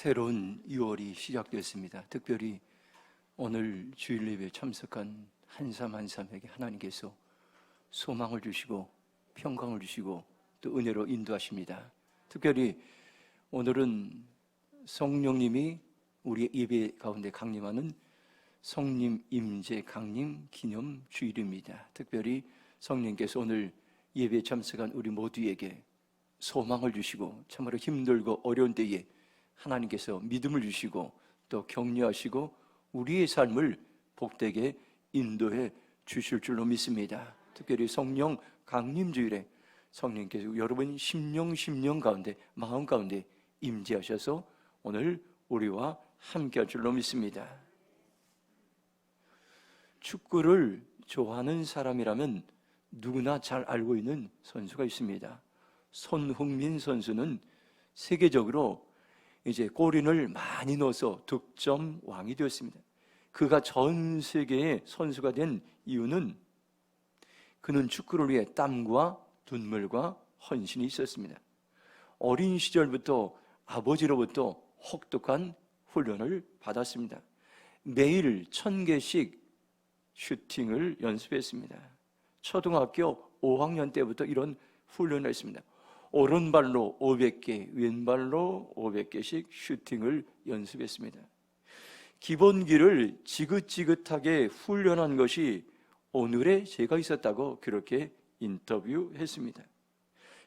새로운 6월이 시작됐습니다. 특별히 오늘 주일 예배에 참석한 한 사람 한 사람에게 하나님께서 소망을 주시고 평강을 주시고 또 은혜로 인도하십니다. 특별히 오늘은 성령님이 우리 예배 가운데 강림하는 성령 임재 강림 기념 주일입니다. 특별히 성령께서 오늘 예배에 참석한 우리 모두에게 소망을 주시고 참으로 힘들고 어려운 때에 하나님께서 믿음을 주시고 또 격려하시고 우리의 삶을 복되게 인도해 주실 줄로 믿습니다. 특별히 성령 강림주일에 성령께서 여러분 심령 가운데 마음 가운데 임재하셔서 오늘 우리와 함께할 줄로 믿습니다. 축구를 좋아하는 사람이라면 누구나 잘 알고 있는 선수가 있습니다. 손흥민 선수는 세계적으로 이제 골인을 많이 넣어서 득점 왕이 되었습니다. 그가 전 세계의 선수가 된 이유는 그는 축구를 위해 땀과 눈물과 헌신이 있었습니다. 어린 시절부터 아버지로부터 혹독한 훈련을 받았습니다. 매일 1000개씩 슈팅을 연습했습니다. 초등학교 5학년 때부터 이런 훈련을 했습니다. 오른발로 500개, 왼발로 500개씩 슈팅을 연습했습니다. 기본기를 지긋지긋하게 훈련한 것이 오늘의 제가 있었다고 그렇게 인터뷰했습니다.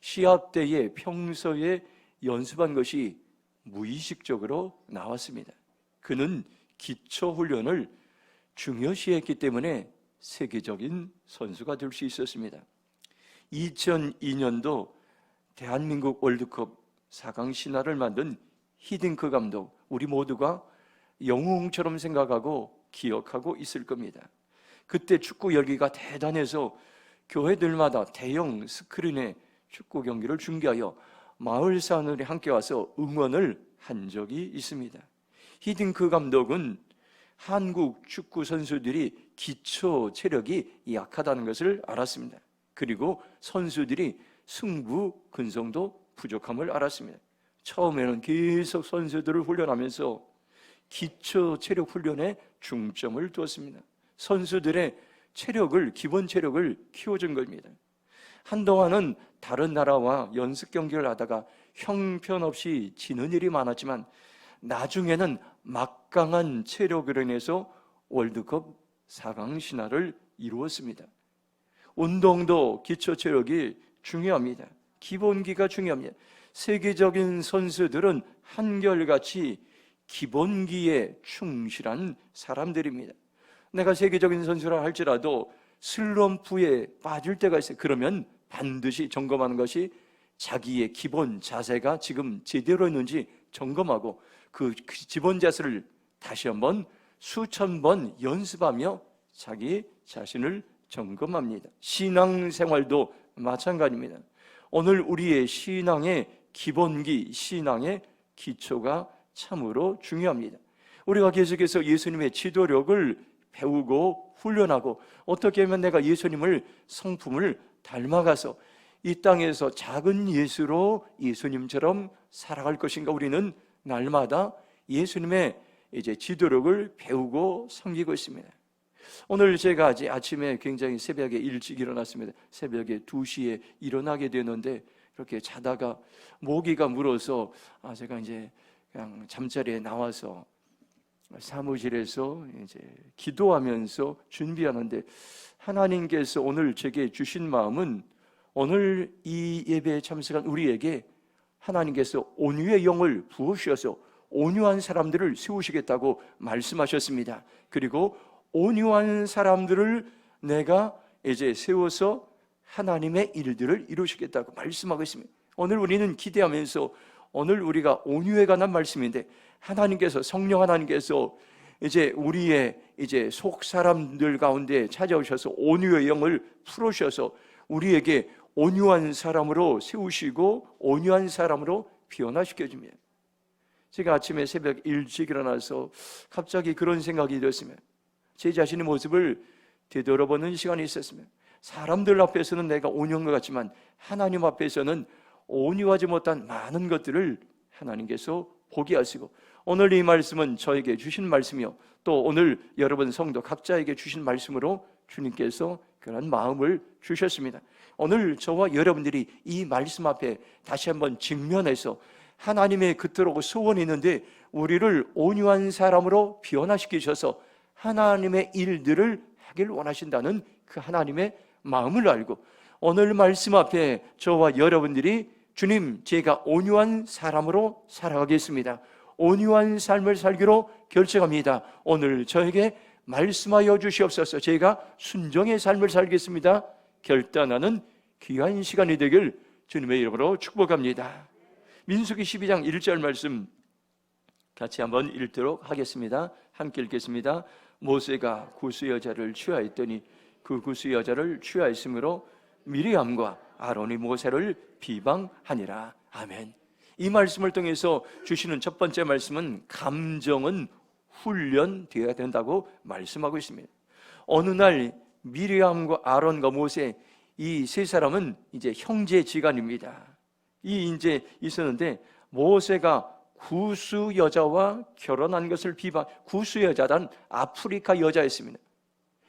시합 때에 평소에 연습한 것이 무의식적으로 나왔습니다. 그는 기초 훈련을 중요시했기 때문에 세계적인 선수가 될 수 있었습니다. 2002년도 대한민국 월드컵 4강 신화를 만든 히딩크 감독, 우리 모두가 영웅처럼 생각하고 기억하고 있을 겁니다. 그때 축구 열기가 대단해서 교회들마다 대형 스크린에 축구 경기를 중계하여 마을 사람들이 함께 와서 응원을 한 적이 있습니다. 히딩크 감독은 한국 축구 선수들이 기초 체력이 약하다는 것을 알았습니다. 그리고 선수들이 승부 근성도 부족함을 알았습니다. 처음에는 계속 선수들을 훈련하면서 기초 체력 훈련에 중점을 두었습니다. 선수들의 체력을, 기본 체력을 키워준 겁니다. 한동안은 다른 나라와 연습 경기를 하다가 형편없이 지는 일이 많았지만 나중에는 막강한 체력으로 인해서 월드컵 4강 신화를 이루었습니다. 운동도 기초 체력이 중요합니다. 기본기가 중요합니다. 세계적인 선수들은 한결같이 기본기에 충실한 사람들입니다. 내가 세계적인 선수라 할지라도 슬럼프에 빠질 때가 있어요. 그러면 반드시 점검하는 것이 자기의 기본 자세가 지금 제대로 있는지 점검하고 그 기본 자세를 다시 한번 수천 번 연습하며 자기 자신을 점검합니다. 신앙생활도 마찬가지입니다. 오늘 우리의 신앙의 기본기, 신앙의 기초가 참으로 중요합니다. 우리가 계속해서 예수님의 지도력을 배우고 훈련하고 어떻게 하면 내가 예수님을 성품을 닮아가서 이 땅에서 작은 예수로 예수님처럼 살아갈 것인가, 우리는 날마다 예수님의 이제 지도력을 배우고 섬기고 있습니다. 오늘 제가 아침에 굉장히 새벽에 일찍 일어났습니다. 새벽에 2시에 일어나게 되는데 이렇게 자다가 모기가 물어서 제가 이제 그냥 잠자리에 나와서 사무실에서 이제 기도하면서 준비하는데 하나님께서 오늘 제게 주신 마음은 오늘 이 예배에 참석한 우리에게 하나님께서 온유의 영을 부으셔서 온유한 사람들을 세우시겠다고 말씀하셨습니다. 그리고 온유한 사람들을 내가 이제 세워서 하나님의 일들을 이루시겠다고 말씀하고 있습니다. 오늘 우리는 기대하면서 오늘 우리가 온유에 관한 말씀인데 하나님께서, 성령 하나님께서 이제 우리의 이제 속 사람들 가운데 찾아오셔서 온유의 영을 풀으셔서 우리에게 온유한 사람으로 세우시고 온유한 사람으로 변화시켜 줍니다. 제가 아침에 새벽 일찍 일어나서 갑자기 그런 생각이 들었습니다. 제 자신의 모습을 되돌아보는 시간이 있었습니다. 사람들 앞에서는 내가 온유한 것 같지만 하나님 앞에서는 온유하지 못한 많은 것들을 하나님께서 보게 하시고, 오늘 이 말씀은 저에게 주신 말씀이요, 또 오늘 여러분 성도 각자에게 주신 말씀으로 주님께서 그런 마음을 주셨습니다. 오늘 저와 여러분들이 이 말씀 앞에 다시 한번 직면해서 하나님의 그토록 소원이 있는데 우리를 온유한 사람으로 변화시키셔서 하나님의 일들을 하길 원하신다는 그 하나님의 마음을 알고, 오늘 말씀 앞에 저와 여러분들이 주님, 제가 온유한 사람으로 살아가겠습니다, 온유한 삶을 살기로 결정합니다, 오늘 저에게 말씀하여 주시옵소서, 제가 순종의 삶을 살겠습니다, 결단하는 귀한 시간이 되길 주님의 이름으로 축복합니다. 민수기 12장 1절 말씀 같이 한번 읽도록 하겠습니다. 함께 읽겠습니다. 모세가 구스 여자를 취하였더니 그 구스 여자를 취하였으므로 미리암과 아론이 모세를 비방하니라. 아멘. 이 말씀을 통해서 주시는 첫 번째 말씀은 감정은 훈련되어야 된다고 말씀하고 있습니다. 어느 날 미리암과 아론과 모세, 이 세 사람은 이제 형제지간입니다. 이 이제 있었는데 모세가 구스 여자와 결혼한 것을 구스 여자란 아프리카 여자였습니다.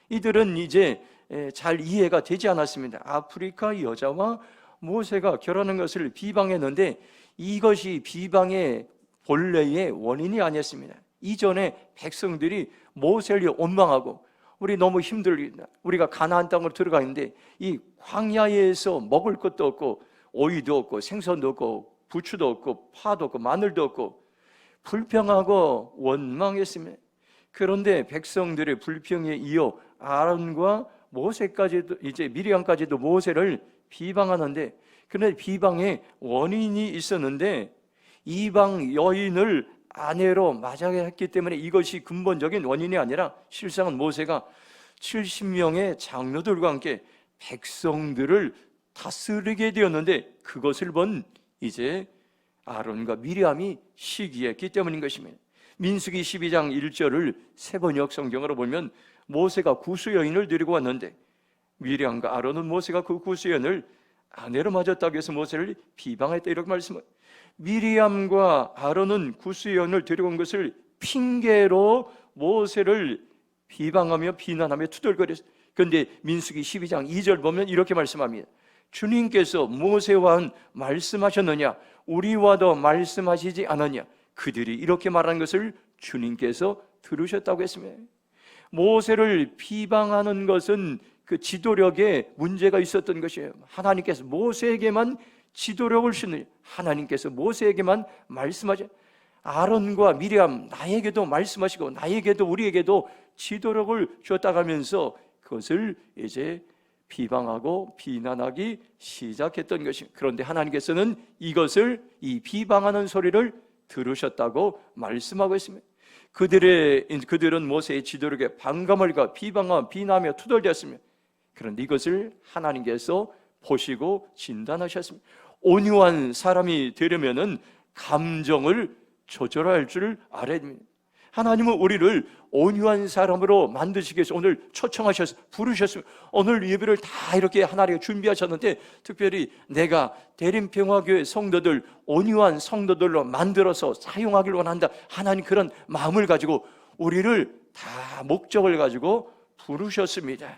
이들은 이제 잘 이해가 되지 않았습니다. 아프리카 여자와 모세가 결혼한 것을 비방했는데 이것이 비방의 본래의 원인이 아니었습니다. 이전에 백성들이 모세를 원망하고, 우리 너무 힘들다, 우리가 가나안 땅으로 들어가 있는데 이 광야에서 먹을 것도 없고 오이도 없고 생선도 없고 부추도 없고 파도 없고 마늘도 없고 불평하고 원망했습니다. 그런데 백성들의 불평에 이어 아론과 모세까지도, 이제 미리암까지도 모세를 비방하는데, 그런데 비방의 원인이 있었는데 이방 여인을 아내로 맞이하게 했기 때문에 이것이 근본적인 원인이 아니라 실상은 모세가 70명의 장로들과 함께 백성들을 다스리게 되었는데 그것을 본 이제 아론과 미리암이 시기했기 때문인 것입니다. 민수기 12장 1절을 세번역 성경으로 보면 모세가 구스 여인을 데리고 왔는데 미리암과 아론은 모세가 그 구스 여인을 아내로 맞았다고 해서 모세를 비방했다, 이렇게 말씀합니다. 미리암과 아론은 구스 여인을 데리고 온 것을 핑계로 모세를 비방하며 비난하며 투덜거렸어요. 그런데 민수기 12장 2절 보면 이렇게 말씀합니다. 주님께서 모세와 말씀하셨느냐, 우리와도 말씀하시지 않았냐. 그들이 이렇게 말한 것을 주님께서 들으셨다고 했습니다. 모세를 비방하는 것은 그 지도력에 문제가 있었던 것이에요. 하나님께서 모세에게만 지도력을 주는, 하나님께서 모세에게만 말씀하죠. 아론과 미리암, 나에게도 말씀하시고 나에게도 우리에게도 지도력을 주었다고 하면서 그것을 이제 비방하고 비난하기 시작했던 것입니다. 그런데 하나님께서는 이것을, 이 비방하는 소리를 들으셨다고 말씀하고 있습니다. 그들은 모세의 지도력에 반감을과 비방하며 비난하며 투덜대었습니다. 그런데 이것을 하나님께서 보시고 진단하셨습니다. 온유한 사람이 되려면은 감정을 조절할 줄 알아야 됩니다. 하나님은 우리를 온유한 사람으로 만드시기 위해서 오늘 초청하셔서 부르셨습니다. 오늘 예배를 다 이렇게 하나님이 준비하셨는데 특별히 내가 대림평화교회 성도들, 온유한 성도들로 만들어서 사용하길 원한다, 하나님 그런 마음을 가지고 우리를 다 목적을 가지고 부르셨습니다.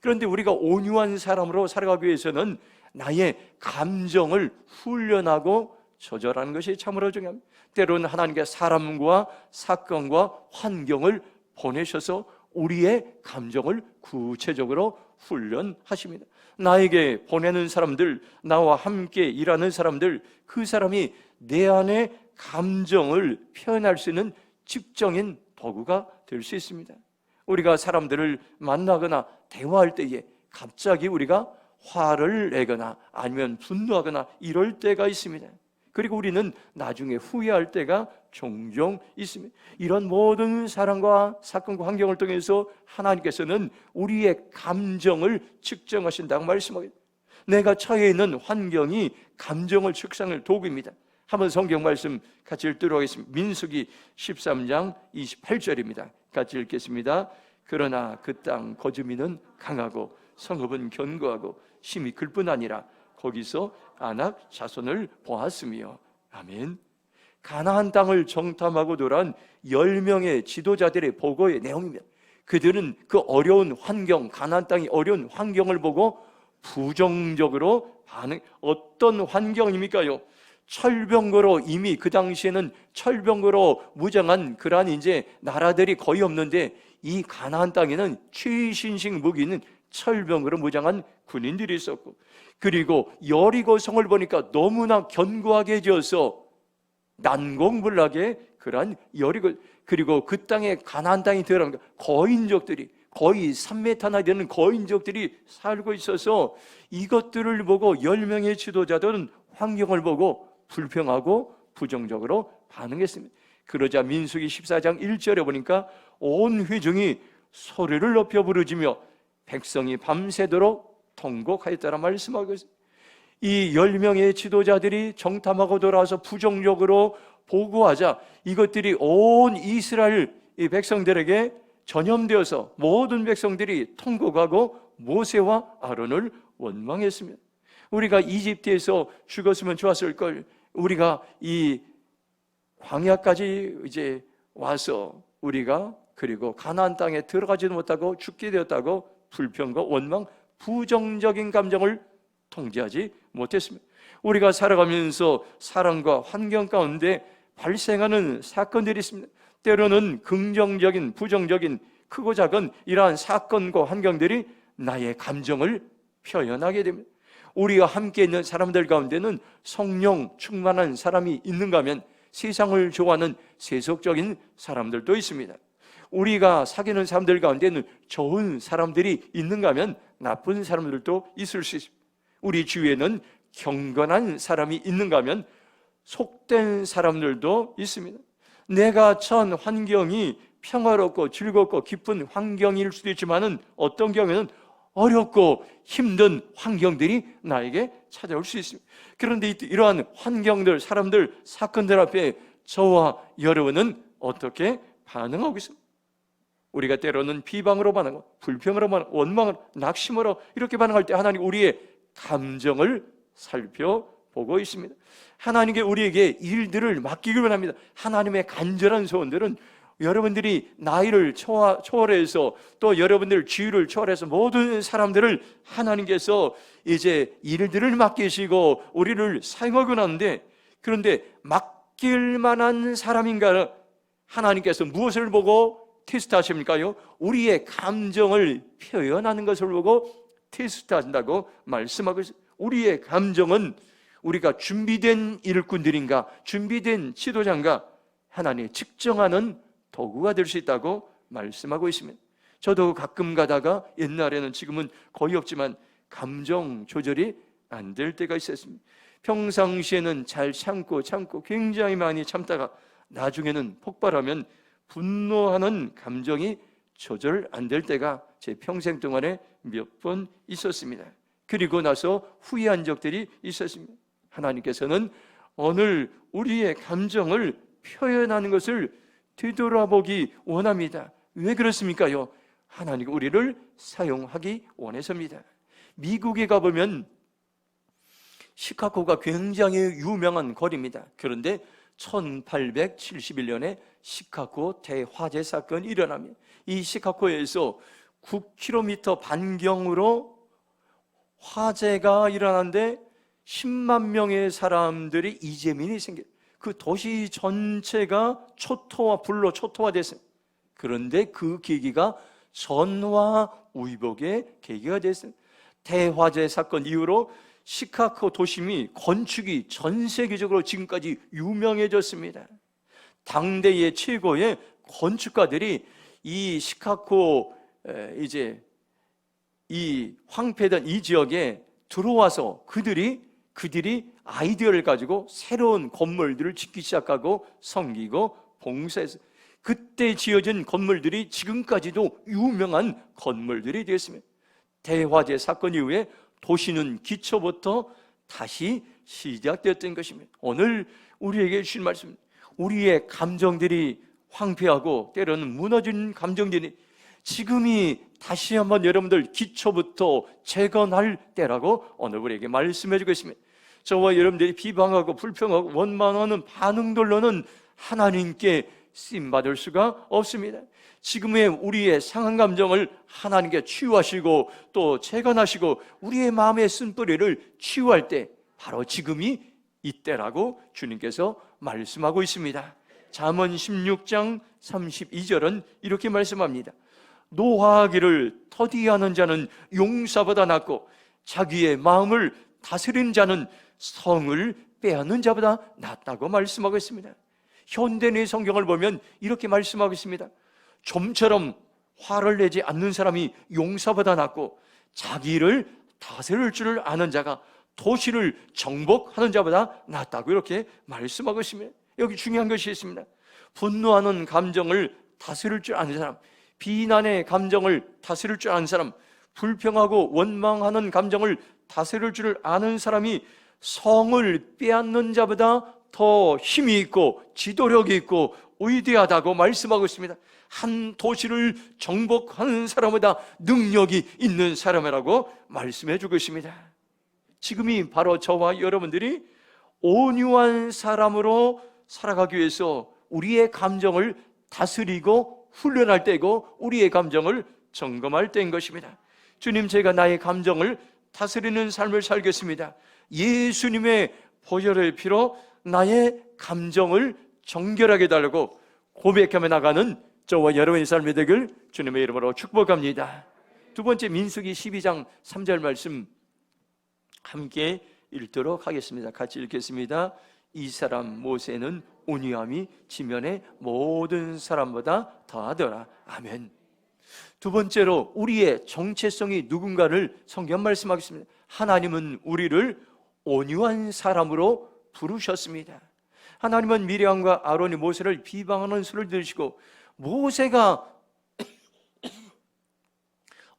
그런데 우리가 온유한 사람으로 살아가기 위해서는 나의 감정을 훈련하고 조절하는 것이 참으로 중요합니다. 때로는 하나님께서 사람과 사건과 환경을 보내셔서 우리의 감정을 구체적으로 훈련하십니다. 나에게 보내는 사람들, 나와 함께 일하는 사람들, 그 사람이 내 안의 감정을 표현할 수 있는 직정인 도구가 될 수 있습니다. 우리가 사람들을 만나거나 대화할 때에 갑자기 우리가 화를 내거나 아니면 분노하거나 이럴 때가 있습니다. 그리고 우리는 나중에 후회할 때가 종종 있습니다. 이런 모든 사람과 사건과 환경을 통해서 하나님께서는 우리의 감정을 측정하신다고 말씀합니다. 내가 처해 있는 환경이 감정을 측정할 도구입니다. 한번 성경 말씀 같이 읽도록 하겠습니다. 민수기 13장 28절입니다. 같이 읽겠습니다. 그러나 그 땅 거주민은 강하고 성읍은 견고하고 심히 글뿐 아니라 거기서 아낙 자손을 보았으며. 아멘. 가나안 땅을 정탐하고 돌아온 10명의 지도자들의 보고의 내용입니다. 그들은 그 어려운 환경, 가나안 땅이 어려운 환경을 보고 부정적으로 어떤 환경입니까요? 철병거로, 이미 그 당시에는 철병거로 무장한 그러한 이제 나라들이 거의 없는데, 이 가나안 땅에는 최신식 무기는 철병거로 무장한 군인들이 있었고, 그리고 여리고 성을 보니까 너무나 견고하게 지어서 난공불락의 그러한 여리고, 그리고 그 땅에 가나안 땅이 들어간 거인족들이 거의 3m나 되는 거인족들이 살고 있어서 이것들을 보고 10명의 지도자들은 환경을 보고 불평하고 부정적으로 반응했습니다. 그러자 민수기 14장 1절에 보니까 온 회중이 소리를 높여 부르짖으며 백성이 밤새도록 통곡하였다라 말씀하고 있습니다. 이 10명의 지도자들이 정탐하고 돌아와서 부정적으로 보고하자 이것들이 온 이스라엘 이 백성들에게 전염되어서 모든 백성들이 통곡하고 모세와 아론을 원망했습니다. 우리가 이집트에서 죽었으면 좋았을 걸, 우리가 이 광야까지 이제 와서 우리가 그리고 가나안 땅에 들어가지도 못하고 죽게 되었다고 불평과 원망, 부정적인 감정을 통제하지 못했습니다. 우리가 살아가면서 사랑과 환경 가운데 발생하는 사건들이 있습니다. 때로는 긍정적인, 부정적인, 크고 작은 이러한 사건과 환경들이 나의 감정을 표현하게 됩니다. 우리가 함께 있는 사람들 가운데는 성령 충만한 사람이 있는가 하면 세상을 좋아하는 세속적인 사람들도 있습니다. 우리가 사귀는 사람들 가운데는 좋은 사람들이 있는가 하면 나쁜 사람들도 있을 수 있습니다. 우리 주위에는 경건한 사람이 있는가 하면 속된 사람들도 있습니다. 내가 처한 환경이 평화롭고 즐겁고 기쁜 환경일 수도 있지만은 어떤 경우에는 어렵고 힘든 환경들이 나에게 찾아올 수 있습니다. 그런데 이러한 환경들, 사람들, 사건들 앞에 저와 여러분은 어떻게 반응하고 있습니까? 우리가 때로는 비방으로 반응하고 불평으로 반응하고 원망으로, 낙심으로 이렇게 반응할 때 하나님 우리의 감정을 살펴보고 있습니다. 하나님께 우리에게 일들을 맡기기를 합니다. 하나님의 간절한 소원들은 여러분들이 나이를 초월해서 또 여러분들 지위를 초월해서 모든 사람들을 하나님께서 이제 일들을 맡기시고 우리를 사용하고 나는데, 그런데 맡길 만한 사람인가 하나님께서 무엇을 보고 테스트하십니까요? 우리의 감정을 표현하는 것을 보고 테스트한다고 말씀하고 있습니다. 우리의 감정은 우리가 준비된 일꾼들인가, 준비된 지도자인가 하나님 측정하는 도구가 될 수 있다고 말씀하고 있습니다. 저도 가끔 가다가 옛날에는, 지금은 거의 없지만 감정 조절이 안 될 때가 있었습니다. 평상시에는 잘 참고 굉장히 많이 참다가 나중에는 폭발하면 분노하는 감정이 조절 안 될 때가 제 평생 동안에 몇 번 있었습니다. 그리고 나서 후회한 적들이 있었습니다. 하나님께서는 오늘 우리의 감정을 표현하는 것을 되돌아보기 원합니다. 왜 그렇습니까요? 하나님 우리를 사용하기 원해서입니다. 미국에 가보면 시카고가 굉장히 유명한 거리입니다. 그런데 1871년에 시카고 대화재 사건이 일어납니다. 이 시카고에서 9km 반경으로 화재가 일어났는데 10만 명의 사람들이 이재민이 생겼어요. 그 도시 전체가 불로 초토화됐습니다. 그런데 그 계기가 전화위복의 계기가 됐습니다. 대화재 사건 이후로 시카고 도심이 건축이 전 세계적으로 지금까지 유명해졌습니다. 당대의 최고의 건축가들이 이 시카고 이제 이 황폐된 이 지역에 들어와서 그들이 아이디어를 가지고 새로운 건물들을 짓기 시작하고 섬기고 봉사해서 그때 지어진 건물들이 지금까지도 유명한 건물들이 되었습니다. 대화재 사건 이후에 도시는 기초부터 다시 시작되었던 것입니다. 오늘 우리에게 주신 말씀, 우리의 감정들이 황폐하고 때로는 무너진 감정들이 지금이 다시 한번 여러분들 기초부터 재건할 때라고 오늘 우리에게 말씀해 주고 있습니다. 저와 여러분들이 비방하고 불평하고 원망하는 반응들로는 하나님께 쓰임받을 수가 없습니다. 지금의 우리의 상한 감정을 하나님께 치유하시고 또 재건하시고 우리의 마음의 쓴뿌리를 치유할 때 바로 지금이 이때라고 주님께서 말씀하고 있습니다. 잠언 16장 32절은 이렇게 말씀합니다. 노하기를 터디하는 자는 용사보다 낫고 자기의 마음을 다스리는 자는 성을 빼앗는 자보다 낫다고 말씀하고 있습니다. 현대의 성경을 보면 이렇게 말씀하고 있습니다. 좀처럼 화를 내지 않는 사람이 용사보다 낫고 자기를 다스릴 줄 아는 자가 도시를 정복하는 자보다 낫다고 이렇게 말씀하고 있습니다. 여기 중요한 것이 있습니다. 분노하는 감정을 다스릴 줄 아는 사람, 비난의 감정을 다스릴 줄 아는 사람, 불평하고 원망하는 감정을 다스릴 줄 아는 사람이 성을 빼앗는 자보다 더 힘이 있고 지도력이 있고 위대하다고 말씀하고 있습니다. 한 도시를 정복하는 사람보다 능력이 있는 사람이라고 말씀해 주고 있습니다. 지금이 바로 저와 여러분들이 온유한 사람으로 살아가기 위해서 우리의 감정을 다스리고 훈련할 때고 우리의 감정을 점검할 때인 것입니다. 주님, 제가 나의 감정을 다스리는 삶을 살겠습니다. 예수님의 보혈의 피로 나의 감정을 정결하게 달라고 고백하며 나가는 저와 여러분의 삶이 되길 주님의 이름으로 축복합니다. 두 번째, 민수기 12장 3절 말씀 함께 읽도록 하겠습니다. 같이 읽겠습니다. 이 사람 모세는 온유함이 지면의 모든 사람보다 더하더라. 아멘. 두 번째로, 우리의 정체성이 누군가를 성경 말씀하겠습니다. 하나님은 우리를 온유한 사람으로 부르셨습니다. 하나님은 미리암과 아론이 모세를 비방하는 수를 들으시고 모세가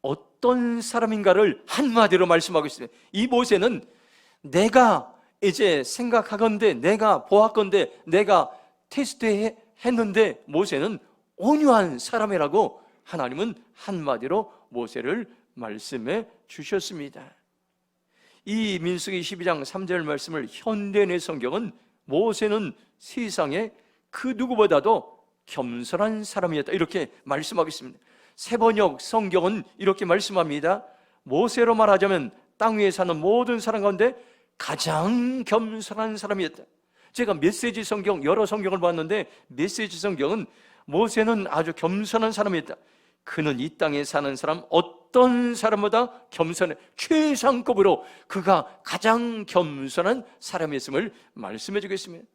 어떤 사람인가를 한마디로 말씀하고 있습니다. 이 모세는 내가 이제 생각하건대, 내가 보았건대, 내가 테스트했는데 모세는 온유한 사람이라고 하나님은 한마디로 모세를 말씀해 주셨습니다. 이 민수기 12장 3절 말씀을 현대의 성경은 모세는 세상에 그 누구보다도 겸손한 사람이었다 이렇게 말씀하고 있습니다. 세번역 성경은 이렇게 말씀합니다. 모세로 말하자면 땅 위에 사는 모든 사람 가운데 가장 겸손한 사람이었다. 제가 메시지 성경, 여러 성경을 봤는데 메시지 성경은 모세는 아주 겸손한 사람이었다. 그는 이 땅에 사는 사람 어떤 사람보다 겸손해, 최상급으로 그가 가장 겸손한 사람이었음을 말씀해 주겠습니다.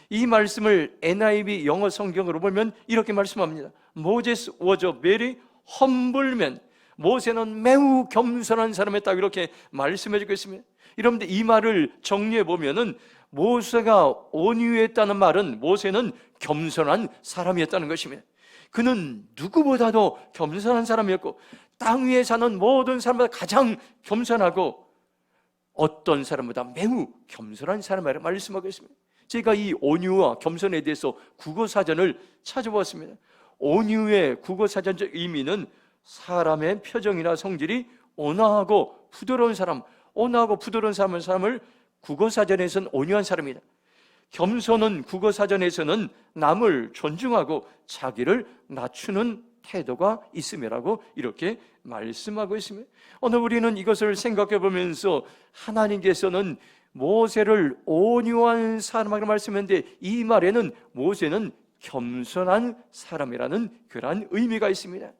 이 말씀을 NIV 영어 성경으로 보면 이렇게 말씀합니다. Moses was a very humble man. 모세는 매우 겸손한 사람이었다고 이렇게 말씀해 주겠습니다. 여러분들, 이 말을 정리해 보면은 모세가 온유했다는 말은 모세는 겸손한 사람이었다는 것입니다. 그는 누구보다도 겸손한 사람이었고 땅 위에 사는 모든 사람보다 가장 겸손하고 어떤 사람보다 매우 겸손한 사람이라고 말씀하고 있습니다. 제가 이 온유와 겸손에 대해서 국어사전을 찾아보았습니다. 온유의 국어사전적 의미는 사람의 표정이나 성질이 온화하고 부드러운 사람, 온화하고 부드러운 사람을 국어사전에서는 온유한 사람이다. 겸손은 국어사전에서는 남을 존중하고 자기를 낮추는 태도가 있음이라고 이렇게 말씀하고 있습니다. 오늘 우리는 이것을 생각해 보면서 하나님께서는 모세를 온유한 사람이라고 말씀했는데 이 말에는 모세는 겸손한 사람이라는 그러한 의미가 있습니다.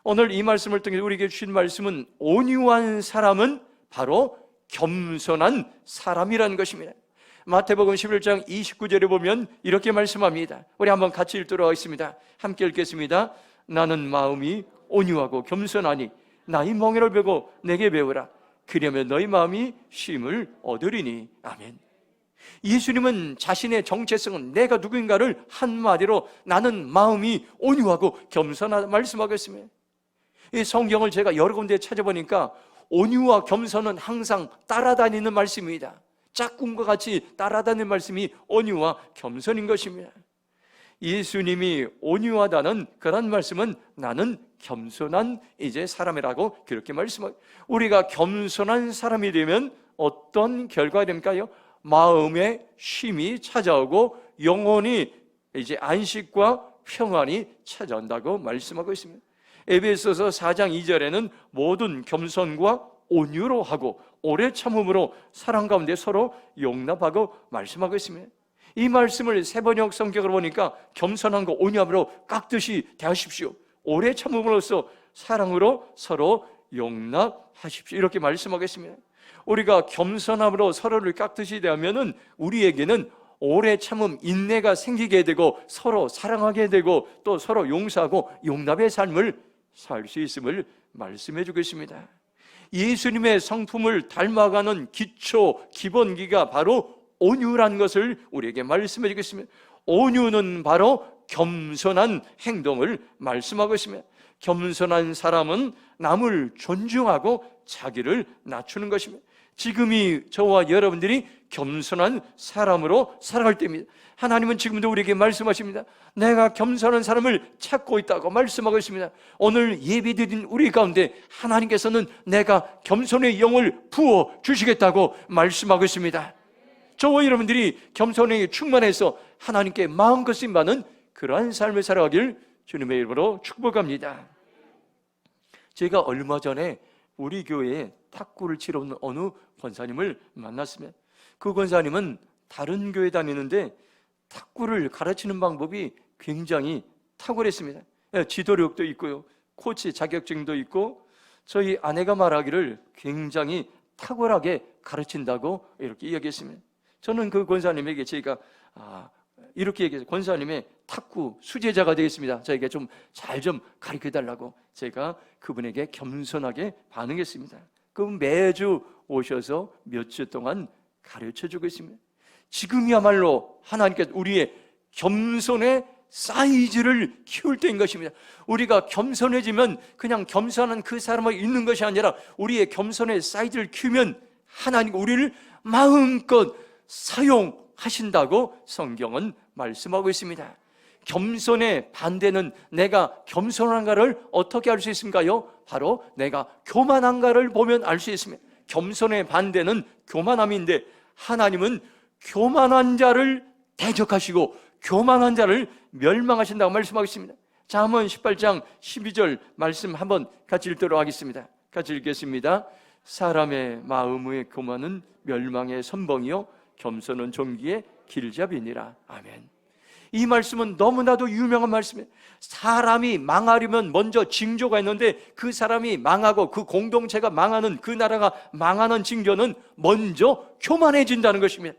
오늘 이 말씀을 통해 우리에게 주신 말씀은 온유한 사람은 바로 겸손한 사람이라는 것입니다. 마태복음 11장 29절에 보면 이렇게 말씀합니다. 우리 한번 같이 읽도록 하겠습니다. 함께 읽겠습니다. 나는 마음이 온유하고 겸손하니 나의 멍에를 베고 내게 배우라. 그러면 너희 마음이 쉼을 얻으리니. 아멘. 예수님은 자신의 정체성은 내가 누구인가를 한마디로 나는 마음이 온유하고 겸손하다 말씀하고 있습니다. 이 성경을 제가 여러 군데 찾아보니까 온유와 겸손은 항상 따라다니는 말씀입니다. 짝꿍과 같이 따라다니는 말씀이 온유와 겸손인 것입니다. 예수님이 온유하다는 그런 말씀은 나는 겸손한 이제 사람이라고 그렇게 말씀하고, 우리가 겸손한 사람이 되면 어떤 결과가 됩니까요? 마음의 쉼이 찾아오고 영혼이 이제 안식과 평안이 찾아온다고 말씀하고 있습니다. 에베소서 4장 2절에는 모든 겸손과 온유로 하고 오래 참음으로 사랑 가운데 서로 용납하고 말씀하고 있습니다. 이 말씀을 세번역 성경으로 보니까 겸손한 거 온유함으로 깍듯이 대하십시오. 오래 참음으로써 사랑으로 서로 용납하십시오. 이렇게 말씀하겠습니다. 우리가 겸손함으로 서로를 깍듯이 대하면은 우리에게는 오래 참음, 인내가 생기게 되고 서로 사랑하게 되고 또 서로 용서하고 용납의 삶을 살 수 있음을 말씀해 주겠습니다. 예수님의 성품을 닮아가는 기초, 기본기가 바로 온유라는 것을 우리에게 말씀해 주겠습니다. 온유는 바로 겸손한 행동을 말씀하고 있습니다. 겸손한 사람은 남을 존중하고 자기를 낮추는 것입니다. 지금이 저와 여러분들이 겸손한 사람으로 살아갈 때입니다. 하나님은 지금도 우리에게 말씀하십니다. 내가 겸손한 사람을 찾고 있다고 말씀하고 있습니다. 오늘 예배드린 우리 가운데 하나님께서는 내가 겸손의 영을 부어 주시겠다고 말씀하고 있습니다. 저와 여러분들이 겸손에 충만해서 하나님께 마음껏 쓰임받는 그러한 삶을 살아가길 주님의 이름으로 축복합니다. 제가 얼마 전에 우리 교회에 탁구를 치러 오는 어느 권사님을 만났습니다. 그 권사님은 다른 교회 다니는데 탁구를 가르치는 방법이 굉장히 탁월했습니다. 지도력도 있고요, 코치 자격증도 있고, 저희 아내가 말하기를 굉장히 탁월하게 가르친다고 이렇게 이야기했습니다. 저는 그 권사님에게 제가 이렇게 얘기해서 권사님의 탁구 수제자가 되겠습니다. 저에게 좀 잘 좀 가르쳐달라고 제가 그분에게 겸손하게 반응했습니다. 그분 매주 오셔서 몇 주 동안 가르쳐주고 있습니다. 지금이야말로 하나님께서 우리의 겸손의 사이즈를 키울 때인 것입니다. 우리가 겸손해지면 그냥 겸손한 그 사람이 있는 것이 아니라 우리의 겸손의 사이즈를 키우면 하나님 우리를 마음껏 사용하신다고 성경은 말씀하고 있습니다. 겸손의 반대는 내가 겸손한가를 어떻게 알 수 있습니까요? 바로 내가 교만한가를 보면 알 수 있습니다. 겸손의 반대는 교만함인데 하나님은 교만한 자를 대적하시고 교만한 자를 멸망하신다고 말씀하고 있습니다. 잠언 18장 12절 말씀 한번 같이 읽도록 하겠습니다. 같이 읽겠습니다. 사람의 마음의 교만은 멸망의 선봉이요 겸손은 존귀의 길잡이니라. 아멘. 이 말씀은 너무나도 유명한 말씀이에요. 사람이 망하려면 먼저 징조가 있는데 그 사람이 망하고 그 공동체가 망하는, 그 나라가 망하는 징조는 먼저 교만해진다는 것입니다.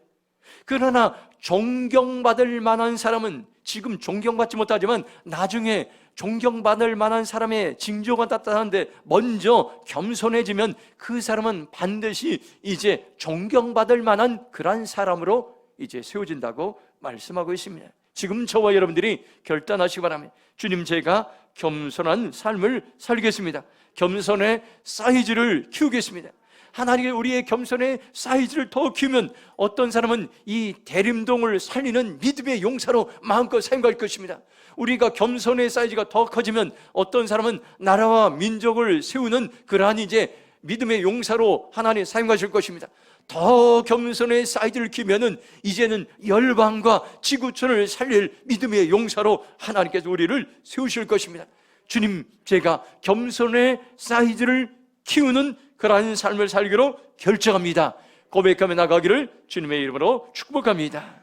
그러나 존경받을 만한 사람은 지금 존경받지 못하지만 나중에 존경받을 만한 사람의 징조가 나타나는데 먼저 겸손해지면 그 사람은 반드시 이제 존경받을 만한 그러한 사람으로 이제 세워진다고 말씀하고 있습니다. 지금 저와 여러분들이 결단하시기 바랍니다. 주님, 제가 겸손한 삶을 살겠습니다. 겸손의 사이즈를 키우겠습니다. 하나님이 우리의 겸손의 사이즈를 더 키우면 어떤 사람은 이 대림동을 살리는 믿음의 용사로 마음껏 사용할 것입니다. 우리가 겸손의 사이즈가 더 커지면 어떤 사람은 나라와 민족을 세우는 그러한 이제 믿음의 용사로 하나님 사용하실 것입니다. 더 겸손의 사이즈를 키우면은 이제는 열방과 지구촌을 살릴 믿음의 용사로 하나님께서 우리를 세우실 것입니다. 주님, 제가 겸손의 사이즈를 키우는 그러한 삶을 살기로 결정합니다. 고백하며 나가기를 주님의 이름으로 축복합니다.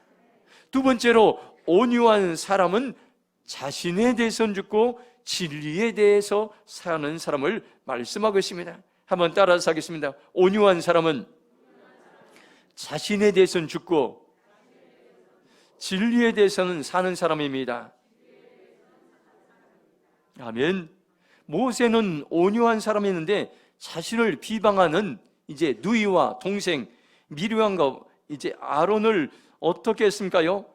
두 번째로, 온유한 사람은 자신에 대해서 죽고 진리에 대해서 사는 사람을 말씀하고 있습니다. 한번 따라서 하겠습니다. 온유한 사람은 자신에 대해서는 죽고 진리에 대해서는 사는 사람입니다. 아멘. 모세는 온유한 사람이었는데 자신을 비방하는 이제 누이와 동생 미리암과 이제 아론을 어떻게 했습니까요?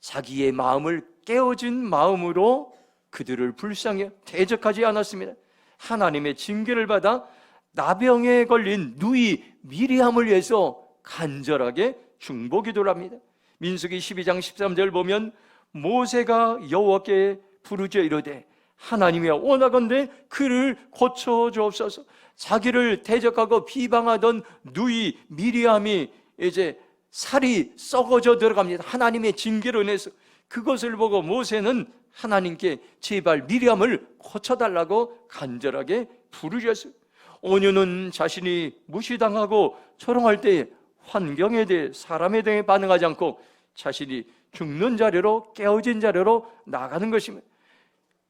자기의 마음을 깨어진 마음으로 그들을 불쌍히 대적하지 않았습니다. 하나님의 징계를 받아 나병에 걸린 누이 미리암을 위해서 간절하게 중보기도를 합니다. 민수기 12장 13절 보면 모세가 여호와께 부르짖어 이르되 하나님이여 원하건대 그를 고쳐 주옵소서. 자기를 대적하고 비방하던 누이 미리암이 이제 살이 썩어져 들어갑니다. 하나님의 징계로 인해서. 그것을 보고 모세는 하나님께 제발 미리암을 고쳐달라고 간절하게 부르셨어요. 온유는 자신이 무시당하고 조롱할 때 환경에 대해, 사람에 대해 반응하지 않고 자신이 죽는 자리로, 깨어진 자리로 나가는 것입니다.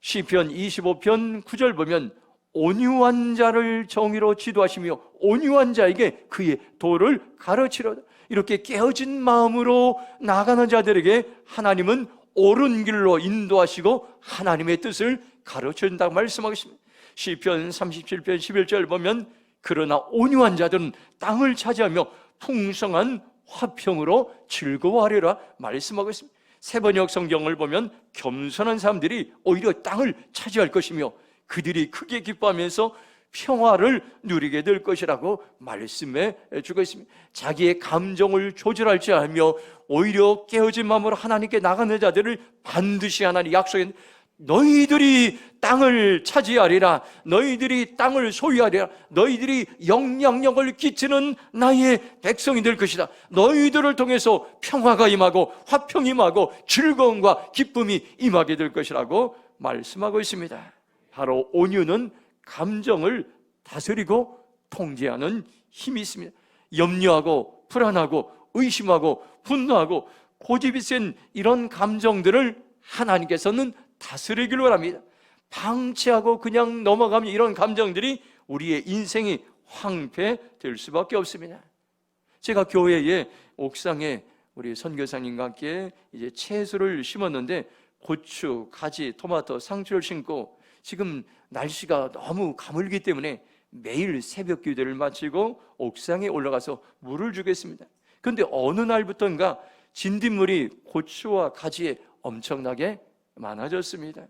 시편 25편 9절 보면 온유한 자를 정의로 지도하시며 온유한 자에게 그의 도를 가르치려다. 이렇게 깨어진 마음으로 나가는 자들에게 하나님은 옳은 길로 인도하시고 하나님의 뜻을 가르쳐준다고 말씀하겠습니다. 시편 37편 11절 보면 그러나 온유한 자들은 땅을 차지하며 풍성한 화평으로 즐거워하리라 말씀하고 있습니다. 세번역 성경을 보면 겸손한 사람들이 오히려 땅을 차지할 것이며 그들이 크게 기뻐하면서 평화를 누리게 될 것이라고 말씀해 주고 있습니다. 자기의 감정을 조절할 줄 알며 오히려 깨어진 마음으로 하나님께 나가는 자들을 반드시 하나님 약속했는데, 너희들이 땅을 차지하리라, 너희들이 땅을 소유하리라, 너희들이 영향력을 끼치는 나의 백성이 될 것이다. 너희들을 통해서 평화가 임하고 화평이 임하고 즐거움과 기쁨이 임하게 될 것이라고 말씀하고 있습니다. 바로 온유는 감정을 다스리고 통제하는 힘이 있습니다. 염려하고 불안하고 의심하고 분노하고 고집이 센 이런 감정들을 하나님께서는 다스리기를 원합니다. 방치하고 그냥 넘어가면 이런 감정들이 우리의 인생이 황폐될 수밖에 없습니다. 제가 교회의 옥상에 우리 선교사님과 함께 이제 채소를 심었는데 고추, 가지, 토마토, 상추를 심고 지금 날씨가 너무 가물기 때문에 매일 새벽 기도를 마치고 옥상에 올라가서 물을 주겠습니다. 그런데 어느 날부터인가 진딧물이 고추와 가지에 엄청나게 많아졌습니다.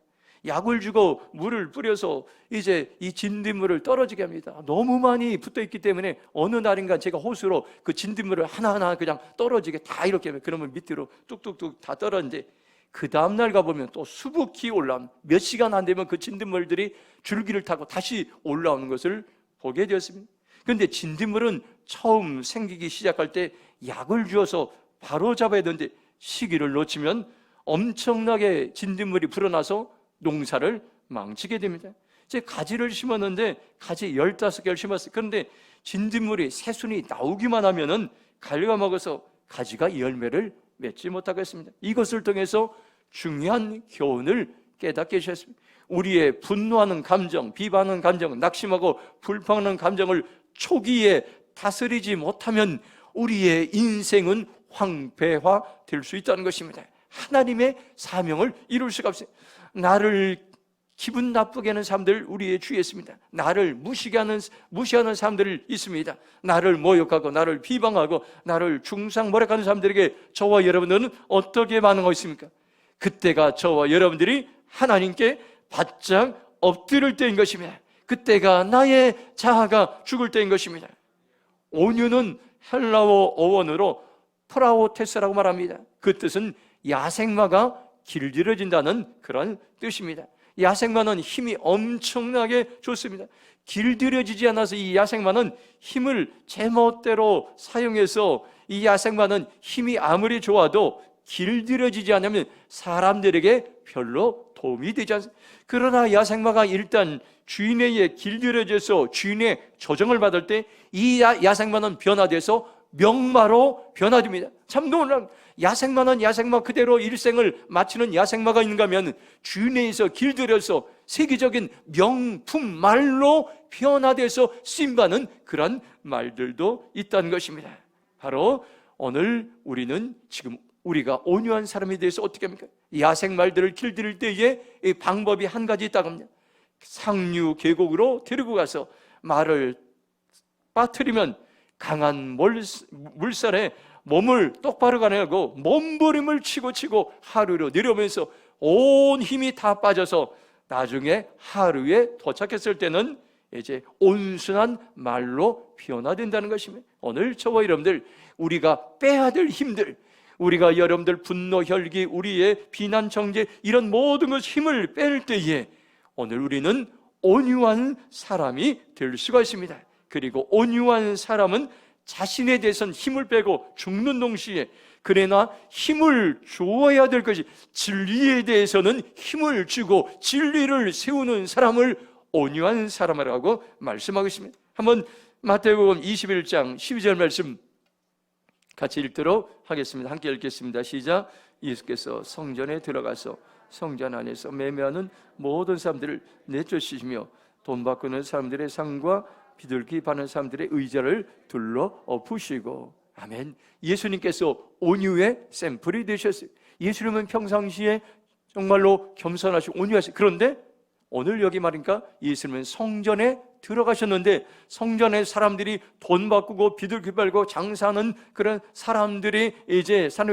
약을 주고 물을 뿌려서 이제 이 진딧물을 떨어지게 합니다. 너무 많이 붙어있기 때문에 어느 날인가 제가 호수로 그 진딧물을 하나하나 그냥 떨어지게 다 이렇게 하면, 그러면 밑으로 뚝뚝뚝 다 떨어지는데 그 다음날 가보면 또 수북히 올라오는, 몇 시간 안 되면 그 진딧물들이 줄기를 타고 다시 올라오는 것을 보게 되었습니다. 그런데 진딧물은 처음 생기기 시작할 때 약을 주어서 바로 잡아야 되는데 시기를 놓치면 엄청나게 진딧물이 불어나서 농사를 망치게 됩니다. 제가 가지를 심었는데 가지 15개를 심었어요. 그런데 진딧물이 새순이 나오기만 하면은 갉아먹어서 가지가 열매를 맺지 못하고 있습니다. 이것을 통해서 중요한 교훈을 깨닫게 하셨습니다. 우리의 분노하는 감정, 비방하는 감정, 낙심하고 불평하는 감정을 초기에 다스리지 못하면 우리의 인생은 황폐화될 수 있다는 것입니다. 하나님의 사명을 이룰 수가 없어요. 나를 기분 나쁘게 하는 사람들 우리의 주위에 있습니다. 나를 무시하는 사람들이 있습니다. 나를 모욕하고 나를 비방하고 나를 중상모략하는 사람들에게 저와 여러분들은 어떻게 반응하고 있습니까? 그때가 저와 여러분들이 하나님께 바짝 엎드릴 때인 것입니다. 그때가 나의 자아가 죽을 때인 것입니다. 온유는 헬라어 어원으로 프라오테스라고 말합니다. 그 뜻은 야생마가 길들여진다는 그런 뜻입니다. 야생마는 힘이 엄청나게 좋습니다. 길들여지지 않아서 이 야생마는 힘을 제멋대로 사용해서, 이 야생마는 힘이 아무리 좋아도 길들여지지 않으면 사람들에게 별로 도움이 되지 않습니다. 그러나 야생마가 일단 주인에 의해 길들여져서 주인의 조정을 받을 때 이 야생마는 변화돼서 명마로 변화됩니다. 참 놀랍니다. 야생마는 야생마 그대로 일생을 마치는 야생마가 있는가 하면 주인에 의해서 길들여서 세계적인 명품 말로 변화돼서 쓰임받는 그런 말들도 있다는 것입니다. 바로 오늘 우리는 지금 우리가 온유한 사람에 대해서 어떻게 합니까? 야생말들을 길들일 때에 이 방법이 한 가지 있다고 합니다. 상류 계곡으로 데리고 가서 말을 빠뜨리면 강한 물살에 몸을 똑바로 가내고 몸부림을 치고 하루로 내려오면서 온 힘이 다 빠져서 나중에 하루에 도착했을 때는 이제 온순한 말로 변화된다는 것입니다. 오늘 저와 여러분들, 우리가 빼야 될 힘들, 우리가 여러분들 분노, 혈기, 우리의 비난, 정죄 이런 모든 것 힘을 뺄 때에 오늘 우리는 온유한 사람이 될 수가 있습니다. 그리고 온유한 사람은 자신에 대해서는 힘을 빼고 죽는 동시에 그러나 힘을 주어야 될 것이 진리에 대해서는 힘을 주고 진리를 세우는 사람을 온유한 사람이라고 말씀하고 있습니다. 한번 마태복음 21장 12절 말씀 같이 읽도록 하겠습니다. 함께 읽겠습니다. 시작. 예수께서 성전에 들어가서 성전 안에서 매매하는 모든 사람들을 내쫓으시며 돈 바꾸는 사람들의 상과 비둘기 파는 사람들의 의자를 둘러 엎으시고. 아멘. 예수님께서 온유의 샘플이 되셨어요. 예수님은 평상시에 정말로 겸손하시고 온유하시고, 그런데 오늘 여기 말이니까 예수님은 성전에 들어가셨는데 성전에 사람들이 돈 바꾸고 비둘기 팔고 장사하는 그런 사람들이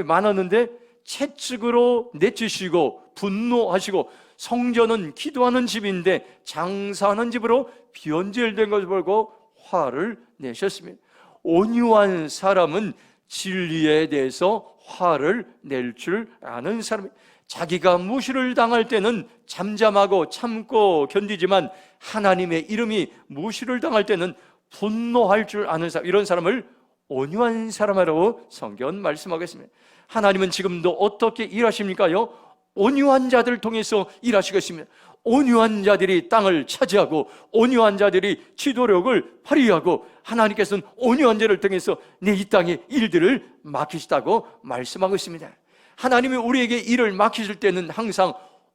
많았는데 채찍으로 내치시고 분노하시고, 성전은 기도하는 집인데 장사하는 집으로 변질된 것을 보고 화를 내셨습니다. 온유한 사람은 진리에 대해서 화를 낼 줄 아는 사람, 자기가 무시를 당할 때는 잠잠하고 참고 견디지만 하나님의 이름이 무시를 당할 때는 분노할 줄 아는 사람, 이런 사람을 온유한 사람이라고 성경은 말씀하겠습니다. 하나님은 지금도 어떻게 일하십니까요? 온유한 자들을 통해서 일하시겠습니다. 온유한 자들이 땅을 차지하고 온유한 자들이 지도력을 발휘하고 하나님께서는 온유한 자를 통해서 내 이 땅의 일들을 맡기시다고 말씀하고 있습니다. 하나님이 우리에게 일을 맡기실 때는 항상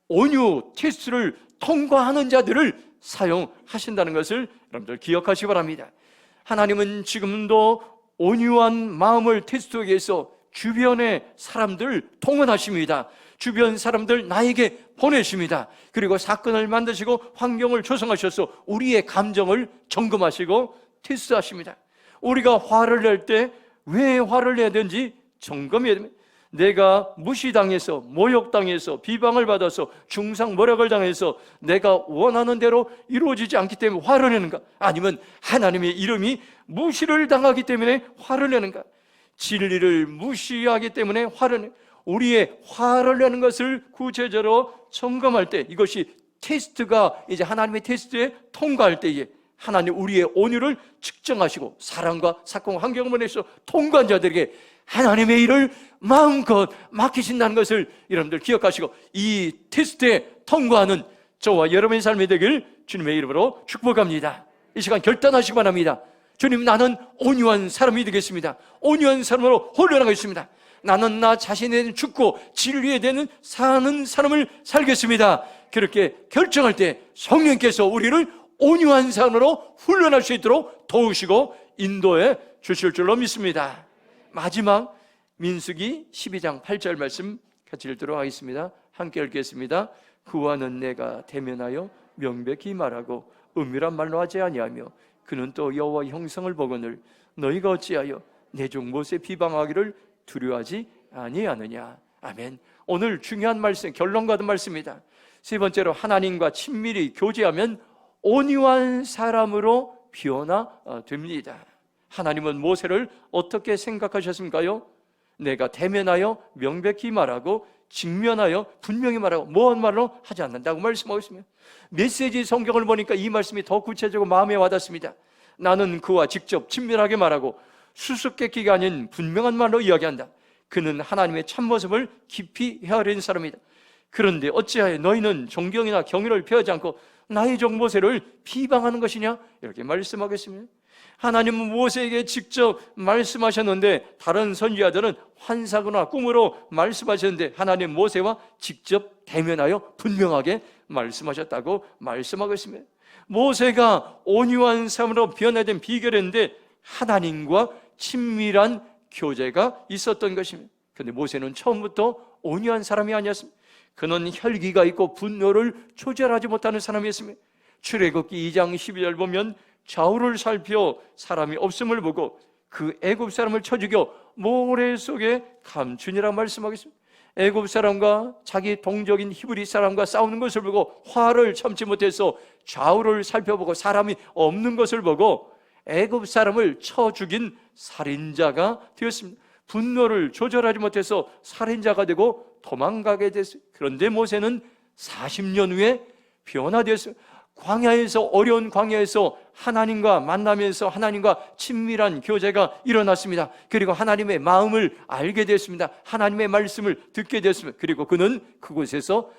온유 테스트를 통과하는 자들을 사용하신다는 것을 여러분들 기억하시기 바랍니다. 하나님은 지금도 온유한 마음을 테스트하기 위해서 주변의 사람들 동원하십니다. 주변 사람들 나에게 보내십니다. 그리고 사건을 만드시고 환경을 조성하셔서 우리의 감정을 점검하시고 테스트하십니다. 우리가 화를 낼 때 왜 화를 내야 되는지 점검해야 됩니다. 내가 무시당해서 모욕당해서 비방을 받아서 중상모략을 당해서 내가 원하는 대로 이루어지지 않기 때문에 화를 내는가? 아니면 하나님의 이름이 무시를 당하기 때문에 화를 내는가? 진리를 무시하기 때문에 화를 내. 우리의 화를 내는 것을 구체적으로 점검할 때, 이것이 테스트가 이제 하나님의 테스트에 통과할 때에 하나님 우리의 온유를 측정하시고 사랑과 사건 환경을 보내서 통과한 자들에게 하나님의 일을 마음껏 맡기신다는 것을 여러분들 기억하시고 이 테스트에 통과하는 저와 여러분의 삶이 되길 주님의 이름으로 축복합니다. 이 시간 결단하시기 바랍니다. 주님, 나는 온유한 사람이 되겠습니다. 온유한 사람으로 훈련하겠습니다. 나는 나 자신에 대해 죽고 진리에 대해 사는 사람을 살겠습니다. 그렇게 결정할 때 성령께서 우리를 온유한 사람으로 훈련할 수 있도록 도우시고 인도해 주실 줄로 믿습니다. 마지막 민수기 12장 8절 말씀 같이 읽도록 하겠습니다. 함께 읽겠습니다. 그와는 내가 대면하여 명백히 말하고 은밀한 말로 하지 아니하며 그는 또 여호와 형성을 보거늘 너희가 어찌하여 내 종 모세 비방하기를 두려워하지 아니하느냐. 아멘. 오늘 중요한 말씀, 결론 같은 말씀입니다. 세 번째로 하나님과 친밀히 교제하면 온유한 사람으로 변화됩니다. 하나님은 모세를 어떻게 생각하셨습니까요? 내가 대면하여 명백히 말하고 직면하여 분명히 말하고 뭐한 말로 하지 않는다고 말씀하고 있습니다. 메시지 성경을 보니까 이 말씀이 더 구체적으로 마음에 와닿습니다. 나는 그와 직접 친밀하게 말하고 수수께끼가 아닌 분명한 말로 이야기한다. 그는 하나님의 참모습을 깊이 헤아리는 사람이다. 그런데 어찌하여 너희는 존경이나 경의를 표하지 않고 나의 종 모세를 비방하는 것이냐? 이렇게 말씀하겠습니다. 하나님은 모세에게 직접 말씀하셨는데 다른 선지자들은 환상이나 꿈으로 말씀하셨는데 하나님 모세와 직접 대면하여 분명하게 말씀하셨다고 말씀하고 있습니다. 모세가 온유한 사람으로 변화된 비결인데 하나님과 친밀한 교제가 있었던 것입니다. 그런데 모세는 처음부터 온유한 사람이 아니었습니다. 그는 혈기가 있고 분노를 조절하지 못하는 사람이었습니다. 출애굽기 2장 12절 보면 좌우를 살펴 사람이 없음을 보고 그 애굽 사람을 쳐 죽여 모래 속에 감추니라 말씀하겠습니다. 애굽 사람과 자기 동족인 히브리 사람과 싸우는 것을 보고 화를 참지 못해서 좌우를 살펴보고 사람이 없는 것을 보고 애굽 사람을 쳐 죽인 살인자가 되었습니다. 분노를 조절하지 못해서 살인자가 되고 도망가게 됐어요. 그런데 모세는 40년 후에 변화되었어요. 광야에서, 어려운 광야에서 하나님과 만나면서 하나님과 친밀한 교제가 일어났습니다. 그리고 하나님의 마음을 알게 됐습니다. 하나님의 말씀을 듣게 됐습니다. 그리고 그는 그곳에서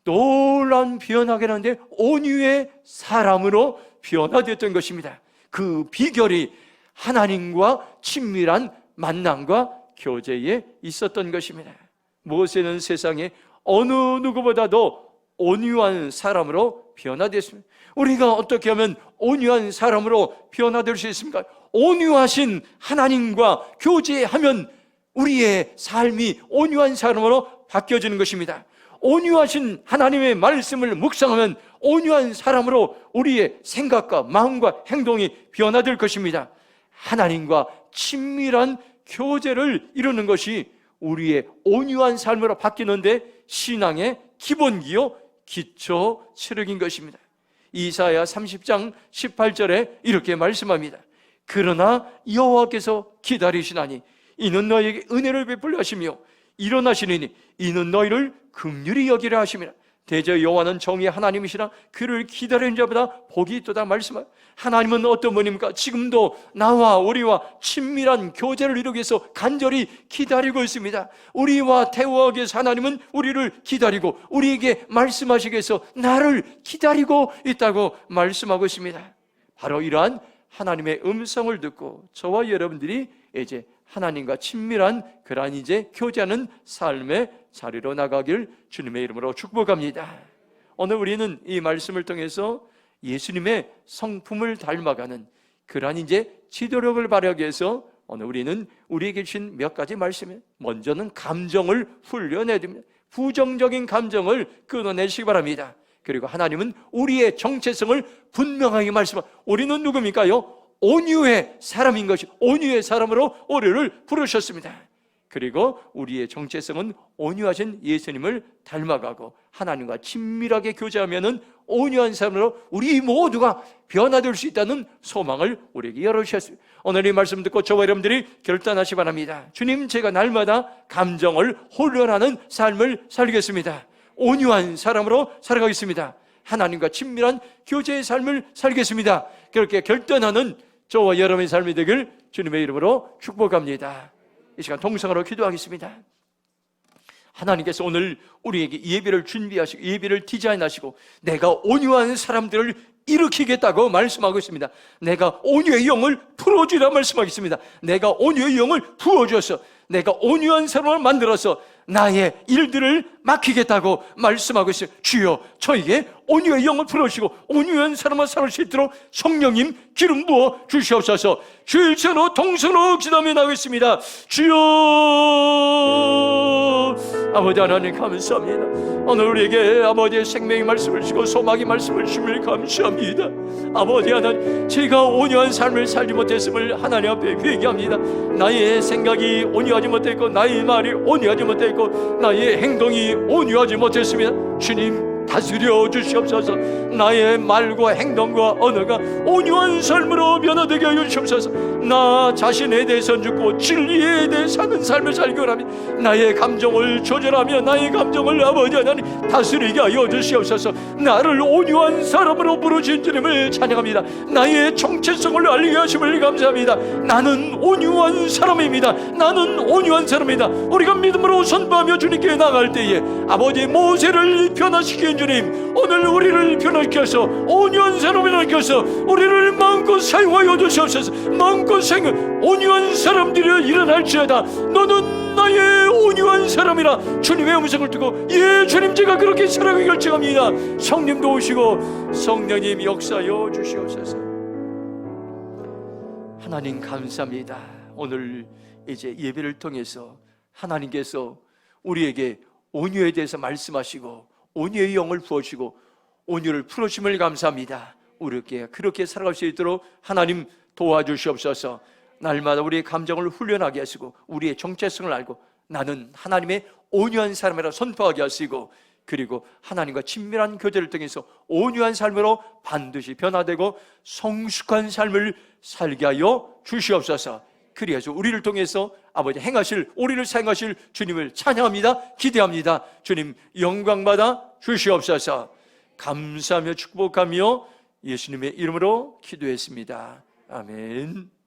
놀라운 변화가 나는데 온유의 사람으로 변화됐던 것입니다. 그 비결이 하나님과 친밀한 만남과 교제에 있었던 것입니다. 모세는 세상에 어느 누구보다도 온유한 사람으로 변화됐습니다. 우리가 어떻게 하면 온유한 사람으로 변화될 수 있습니까? 온유하신 하나님과 교제하면 우리의 삶이 온유한 사람으로 바뀌어지는 것입니다. 온유하신 하나님의 말씀을 묵상하면 온유한 사람으로 우리의 생각과 마음과 행동이 변화될 것입니다. 하나님과 친밀한 교제를 이루는 것이 우리의 온유한 삶으로 바뀌는데 신앙의 기본기요 기초 체력인 것입니다. 이사야 30장 18절에 이렇게 말씀합니다. 그러나 여호와께서 기다리시나니 이는 너에게 은혜를 베풀려 하시며 일어나시리니 이는 너희를 긍휼히 여기려 하심이라. 대저 여호와는 정의의 하나님이시라 그를 기다리는 자보다 복이 있도다 말씀하여. 하나님은 어떤 분입니까? 지금도 나와 우리와 친밀한 교제를 이루기 위해서 간절히 기다리고 있습니다. 우리와 대화하기 위해서 하나님은 우리를 기다리고 우리에게 말씀하시기 위해서 나를 기다리고 있다고 말씀하고 있습니다. 바로 이러한 하나님의 음성을 듣고 저와 여러분들이 이제 하나님과 친밀한 그러한 이제 교제하는 삶의 자리로 나가길 주님의 이름으로 축복합니다. 오늘 우리는 이 말씀을 통해서 예수님의 성품을 닮아가는 그러한 이제 지도력을 발휘하기 위해서 오늘 우리는 우리에게 주신 몇 가지 말씀이에요. 먼저는 감정을 훈련해야 됩니다. 부정적인 감정을 끊어내시기 바랍니다. 그리고 하나님은 우리의 정체성을 분명하게 말씀합니다. 우리는 누굽니까요? 온유의 사람인 것이, 온유의 사람으로 우리를 부르셨습니다. 그리고 우리의 정체성은 온유하신 예수님을 닮아가고 하나님과 친밀하게 교제하면은 온유한 사람으로 우리 모두가 변화될 수 있다는 소망을 우리에게 열어주셨습니다. 오늘 이 말씀 듣고 저와 여러분들이 결단하시 바랍니다. 주님, 제가 날마다 감정을 훈련하는 삶을 살겠습니다. 온유한 사람으로 살아가겠습니다. 하나님과 친밀한 교제의 삶을 살겠습니다. 그렇게 결단하는 저와 여러분의 삶이 되길 주님의 이름으로 축복합니다. 이 시간 동성으로 기도하겠습니다. 하나님께서 오늘 우리에게 예배를 준비하시고 예배를 디자인하시고 내가 온유한 사람들을 일으키겠다고 말씀하고 있습니다. 내가 온유의 영을 풀어주라 말씀하겠습니다. 내가 온유의 영을 부어주어서 내가 온유한 사람을 만들어서 나의 일들을 맡기겠다고 말씀하고 있어요. 주여, 저에게 온유의 영을 풀어주시고 온유한 사람을 살을 수 있도록 성령님 기름 부어 주시옵소서. 주의 이름으로 동서로 기도하며 나가겠습니다. 주여, 아버지 하나님 감사합니다. 오늘 우리에게 아버지의 생명의 말씀을 주시고 소망의 말씀을 주심을 감사합니다. 아버지 하나님, 제가 온유한 삶을 살지 못했음을 하나님 앞에 회개합니다. 나의 생각이 온유하지 못했고 나의 말이 온유하지 못했고 나의 행동이 온유하지 못했습니다. 주님, 다스려 주시옵소서. 나의 말과 행동과 언어가 온유한 삶으로 변화되게 하여 주시옵소서. 나 자신에 대해서 죽고 진리에 대해 사는 삶을 살기 원합니다. 나의 감정을 조절하며 나의 감정을 아버지 하나님 다스리게 하여 주시옵소서. 나를 온유한 사람으로 부르신 주님을 찬양합니다. 나의 정체성을 알리게 하심을 감사합니다. 나는 온유한 사람입니다. 나는 온유한 사람입니다. 우리가 믿음으로 선포하며 주님께 나갈 때에 아버지 모세를 변화시킨 주님, 오늘 우리를 변화시켜서 온유한 사람으로 일으켜서 우리를 마음껏 사용하여 주시옵소서. 마음껏 사용, 온유한 사람들이 일어날지어다. 너는 나의 온유한 사람이라 주님의 음성을 듣고 예 주님, 제가 그렇게 살아가기 결정합니다. 성령도 오시고 성령님 역사하여 주시옵소서. 하나님 감사합니다. 오늘 이제 예배를 통해서 하나님께서 우리에게 온유에 대해서 말씀하시고 온유의 영을 부어주시고 온유를 풀어주심을 감사합니다. 우리에게 그렇게 살아갈 수 있도록 하나님 도와주시옵소서. 날마다 우리의 감정을 훈련하게 하시고 우리의 정체성을 알고 나는 하나님의 온유한 사람이라 선포하게 하시고 그리고 하나님과 친밀한 교제를 통해서 온유한 삶으로 반드시 변화되고 성숙한 삶을 살게 하여 주시옵소서. 그리해서 우리를 통해서 아버지 행하실, 우리를 사용하실 주님을 찬양합니다. 기대합니다. 주님 영광받아 주시옵소서. 감사하며 축복하며 예수님의 이름으로 기도했습니다. 아멘.